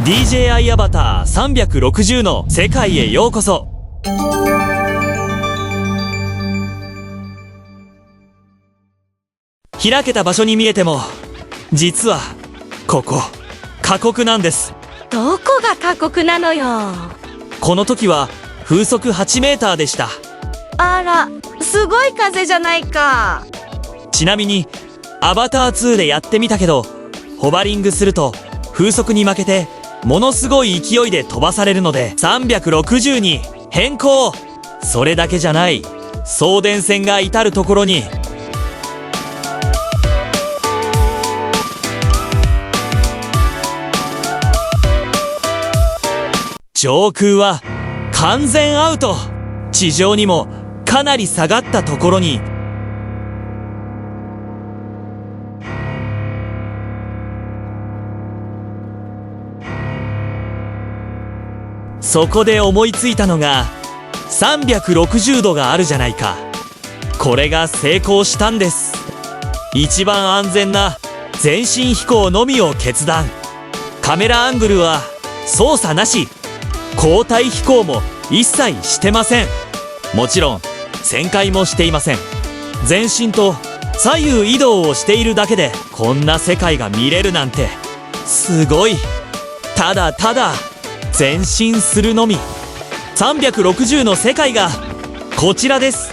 DJI アバター360の世界へようこそ。開けた場所に見えても、実はここ過酷なんです。どこが過酷なのよ。この時は風速8メーターでした。あら、すごい風じゃないか。ちなみにアバター2でやってみたけど、ホバリングすると風速に負けてものすごい勢いで飛ばされるので360に変更。それだけじゃない、送電線が至る所に。上空は完全アウト。地上にもかなり下がったところに。そこで思いついたのが360度があるじゃないか。これが成功したんです。一番安全な全身飛行のみを決断。カメラアングルは操作なし。交代飛行も一切してません。もちろん旋回もしていません。前進と左右移動をしているだけでこんな世界が見れるなんてすごい。ただただ前進するのみ。360の世界がこちらです。